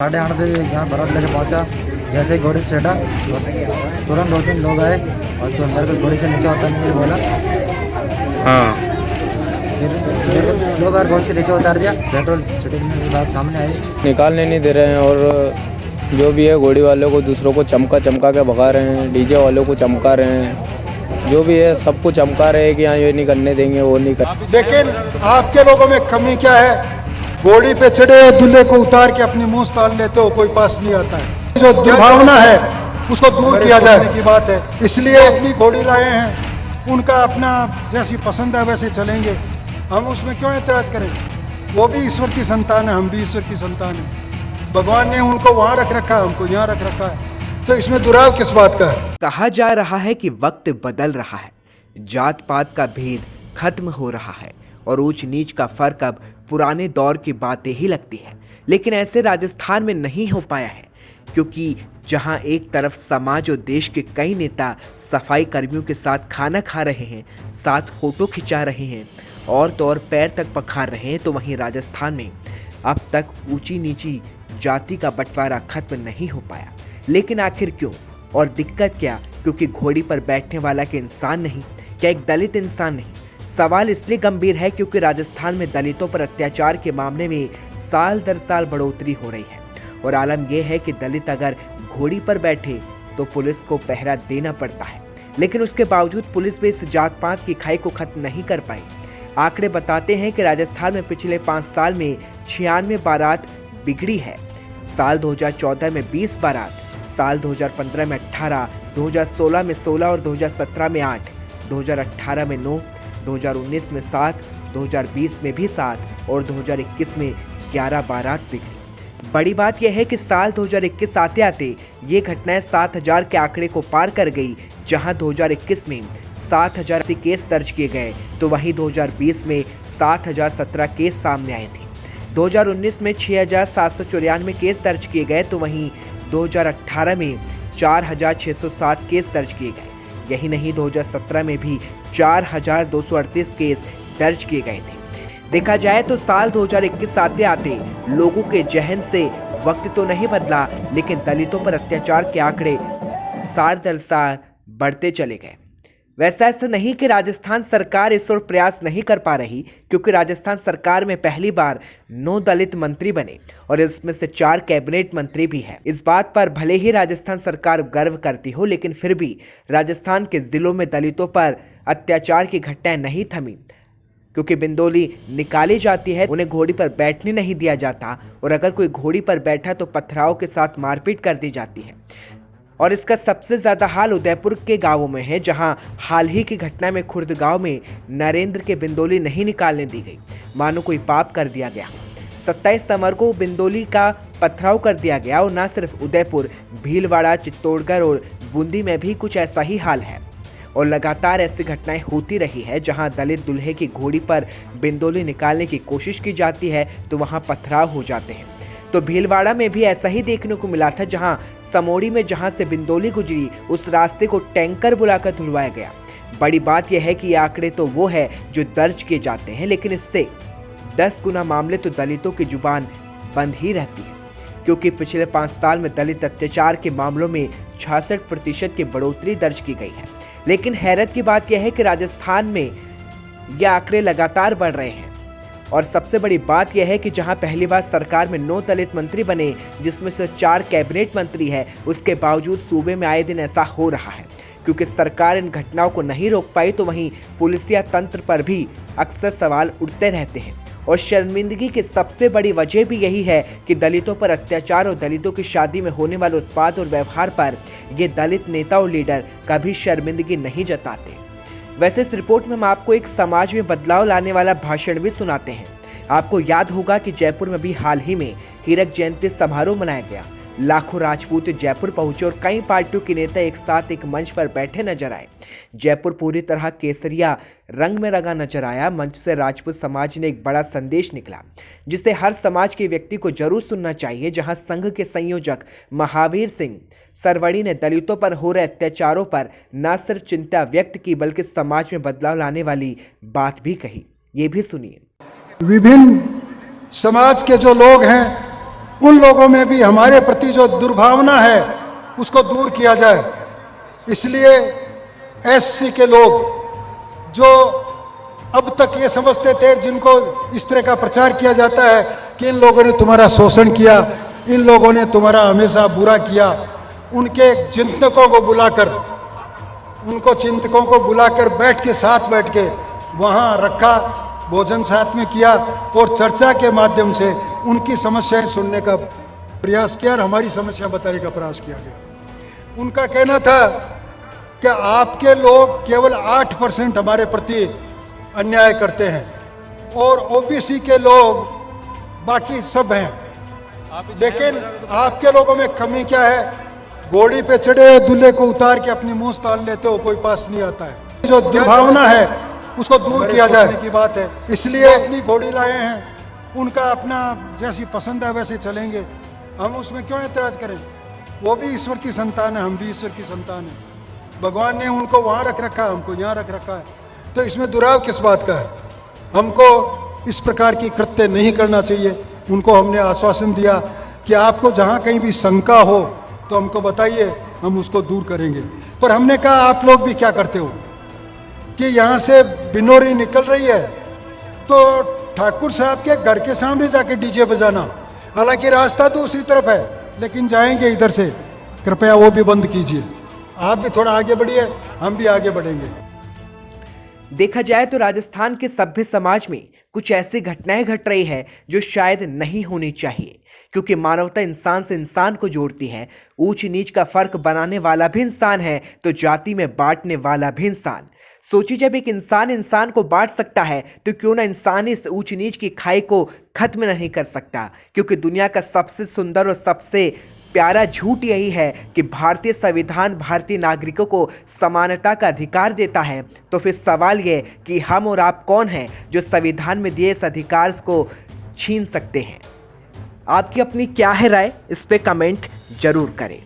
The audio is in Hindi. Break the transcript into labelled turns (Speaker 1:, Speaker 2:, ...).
Speaker 1: 8:30 बजे यहाँ बारात लेके पहुँचा। जैसे ही घोड़ी से चढ़ा तुरंत 2-3 लोग आए और तो मेरे को घोड़ी से नीचे उतारने के लिए बोला।
Speaker 2: हाँ।
Speaker 1: फिर मेरे को 2 बार घोड़ी से नीचे उतार दिया। पेट्रोल छिड़कने के बाद सामने आई।
Speaker 2: निकालने नहीं दे रहे हैं और जो भी है घोड़ी वालों को दूसरों को चमका के भगा रहे हैं, डीजे वालों को चमका रहे हैं, जो भी है सबको चमका रहे हैं कि यहाँ ये नहीं करने देंगे, वो नहीं कर।
Speaker 3: लेकिन आपके लोगों में कमी क्या है? घोड़ी पे चढ़े दूल्हे को उतार के अपनी मुंह ताल लेते हो, कोई पास नहीं आता है। जो दुर्भावना है उसको दूर किया जाए की बात है। इसलिए अपनी घोड़ी लाए हैं, उनका अपना जैसी पसंद है वैसे चलेंगे, हम उसमें क्यों एतराज करें? वो भी ईश्वर की संतान है, हम भी ईश्वर की संतान है। भगवान ने उनको वहां रख रखा, हमको यहाँ रख रखा है, तो इसमें दुराव किस बात का है?
Speaker 4: कहा जा रहा है कि वक्त बदल रहा है, जात पात का भेद खत्म हो रहा है और ऊंच नीच का फर्क अब पुराने दौर की बातें ही लगती है। लेकिन ऐसे राजस्थान में नहीं हो पाया है, क्योंकि जहां एक तरफ समाज और देश के कई नेता सफाई कर्मियों के साथ खाना खा रहे हैं, साथ फोटो खिंचा रहे हैं और तो और पैर तक पखार रहे हैं, तो वहीं राजस्थान में अब तक ऊंची नीची जाति का बंटवारा खत्म नहीं हो पाया। लेकिन आखिर क्यों और दिक्कत क्या? क्योंकि घोड़ी पर बैठने वाला के इंसान नहीं, क्या एक दलित इंसान नहीं? सवाल इसलिए गंभीर है क्योंकि राजस्थान में दलितों पर अत्याचार के मामले में साल दर साल बढ़ोतरी हो रही है और आलम यह है कि दलित अगर घोड़ी पर बैठे तो पुलिस को पहरा देना पड़ता है। लेकिन उसके बावजूद पुलिस भी इस जात पात की खाई को खत्म नहीं कर पाई। आंकड़े बताते हैं कि राजस्थान में पिछले 5 साल में 96 बारात बिगड़ी है। साल 2014 में 20 बारात, साल 2015 में 18, 2016 में 16 और 2017 में 8, 2018 में 9, 2019 में 7, 2020 में भी 7 और 2021 में 11 बारात बिगड़ी। बड़ी बात यह है कि साल 2021 आते आते ये घटनाएं 7000 के आंकड़े को पार कर गई। जहां 2021 में 7080 केस दर्ज किए गए तो वहीं 2020 में 7017 केस सामने आए थे। 2019 में 6794 केस दर्ज किए गए तो वहीं 2018 में 4607 केस दर्ज किए गए। यही नहीं, 2017 में भी 4238 केस दर्ज किए गए थे। देखा जाए तो साल 2021 आते आते लोगों के जहन से वक्त तो नहीं बदला, लेकिन दलितों पर अत्याचार के आंकड़े साल दर साल बढ़ते चले गए। वैसा ऐसा नहीं कि राजस्थान सरकार इस ओर प्रयास नहीं कर पा रही, क्योंकि राजस्थान सरकार में पहली बार 9 दलित मंत्री बने और इसमें से 4 कैबिनेट मंत्री भी हैं। इस बात पर भले ही राजस्थान सरकार गर्व करती हो, लेकिन फिर भी राजस्थान के जिलों में दलितों पर अत्याचार की घटनाएं नहीं थमी। क्योंकि बिंदोली निकाली जाती है, उन्हें घोड़ी पर बैठने नहीं दिया जाता और अगर कोई घोड़ी पर बैठा तो पथराव के साथ मारपीट कर दी जाती है। और इसका सबसे ज़्यादा हाल उदयपुर के गांवों में है, जहां हाल ही की घटना में खुर्द गांव में नरेंद्र के बिंदोली नहीं निकालने दी गई, मानो कोई पाप कर दिया गया। 27 नवंबर को बिंदोली का पथराव कर दिया गया और न सिर्फ उदयपुर, भीलवाड़ा, चित्तौड़गढ़ और बूंदी में भी कुछ ऐसा ही हाल है। और लगातार ऐसी घटनाएं होती रही है, जहां दलित दूल्हे की घोड़ी पर बिंदोली निकालने की कोशिश की जाती है तो वहां पथराव हो जाते हैं। तो भीलवाड़ा में भी ऐसा ही देखने को मिला था, जहां समोड़ी में जहां से बिंदोली गुजरी उस रास्ते को टैंकर बुलाकर धुलवाया गया। बड़ी बात यह है कि ये आंकड़े तो वो है जो दर्ज किए जाते हैं, लेकिन इससे 10 गुना मामले तो दलितों की जुबान बंद ही रहती है, क्योंकि पिछले 5 साल में दलित अत्याचार के मामलों में 66% की बढ़ोतरी दर्ज की गई है। लेकिन हैरत की बात यह है कि राजस्थान में ये आंकड़े लगातार बढ़ रहे हैं। और सबसे बड़ी बात यह है कि जहां पहली बार सरकार में 9 दलित मंत्री बने, जिसमें से 4 कैबिनेट मंत्री है, उसके बावजूद सूबे में आए दिन ऐसा हो रहा है। क्योंकि सरकार इन घटनाओं को नहीं रोक पाई तो वहीं पुलिसिया तंत्र पर भी अक्सर सवाल उठते रहते हैं। और शर्मिंदगी की सबसे बड़ी वजह भी यही है कि दलितों पर अत्याचार और दलितों की शादी में होने वाले उत्पाद और व्यवहार पर ये दलित नेता और लीडर कभी शर्मिंदगी नहीं जताते। वैसे इस रिपोर्ट में हम आपको एक समाज में बदलाव लाने वाला भाषण भी सुनाते हैं। आपको याद होगा कि जयपुर में भी हाल ही में हीरक जयंती समारोह मनाया गया। लाखों राजपूत जयपुर पहुंचे और कई पार्टियों के नेता एक साथ एक मंच पर बैठे नजर आए। जयपुर पूरी तरह केसरिया रंग में रंगा नजर आया। मंच से राजपूत समाज ने एक बड़ा संदेश निकला, जिसे हर समाज के व्यक्ति को जरूर सुनना चाहिए। जहां संघ के संयोजक महावीर सिंह सरवड़ी ने दलितों पर हो रहे अत्याचारों पर न सिर्फ चिंता व्यक्त की, बल्कि समाज में बदलाव लाने वाली बात भी कही। ये भी सुनिए।
Speaker 3: विभिन्न समाज के जो लोग हैं उन लोगों में भी हमारे प्रति जो दुर्भावना है उसको दूर किया जाए। इसलिए एससी के लोग जो अब तक ये समझते थे, जिनको इस तरह का प्रचार किया जाता है कि इन लोगों ने तुम्हारा शोषण किया, इन लोगों ने तुम्हारा हमेशा बुरा किया, उनके चिंतकों को बुलाकर साथ बैठ के वहाँ रखा, भोजन साथ में किया और चर्चा के माध्यम से उनकी समस्याएं सुनने का प्रयास किया और हमारी समस्या बताने का प्रयास किया गया। उनका कहना था कि आपके लोग केवल 8% हमारे प्रति अन्याय करते हैं और ओबीसी के लोग बाकी सब हैं, लेकिन आपके लोगों में कमी क्या है? घोड़ी पे चढ़े दूल्हे को उतार के अपनी मूंछ ताल लेते हो, कोई पास नहीं आता है। जो दुर्भावना है उसको दूर किया जाए की बात है। इसलिए अपनी घोड़ी लाए हैं, उनका अपना जैसी पसंद है वैसे चलेंगे, हम उसमें क्यों एतराज करें? वो भी ईश्वर की संतान है, हम भी ईश्वर की संतान है। भगवान ने उनको वहाँ रख रखा है, हमको यहाँ रख रखा है, तो इसमें दुराव किस बात का है? हमको इस प्रकार की कृत्य नहीं करना चाहिए। उनको हमने आश्वासन दिया कि आपको जहाँ कहीं भी शंका हो तो हमको बताइए, हम उसको दूर करेंगे। पर हमने कहा आप लोग भी क्या करते हो कि यहाँ से बिनोरी निकल रही है तो ठाकुर साहब के घर के सामने जाके डीजे बजाना, हालांकि रास्ता दूसरी तरफ है लेकिन जाएंगे इधर से, कृपया वो भी बंद कीजिए। आप भी थोड़ा आगे बढ़िए, हम भी आगे बढ़ेंगे।
Speaker 4: देखा जाए तो राजस्थान के सभ्य समाज में कुछ ऐसी घटनाएं घट रही है जो शायद नहीं होनी चाहिए, क्योंकि मानवता इंसान से इंसान को जोड़ती है। ऊंच नीच का फर्क बनाने वाला भी इंसान है तो जाति में बांटने वाला भी इंसान। सोचिए, जब एक इंसान इंसान को बांट सकता है तो क्यों ना इंसान इस ऊंच नीच की खाई को खत्म नहीं कर सकता? क्योंकि दुनिया का सबसे सुंदर और सबसे प्यारा झूठ यही है कि भारतीय संविधान भारतीय नागरिकों को समानता का अधिकार देता है। तो फिर सवाल यह कि हम और आप कौन हैं जो संविधान में दिए इस अधिकार को छीन सकते हैं? आपकी अपनी क्या है राय? इस पे कमेंट जरूर करें।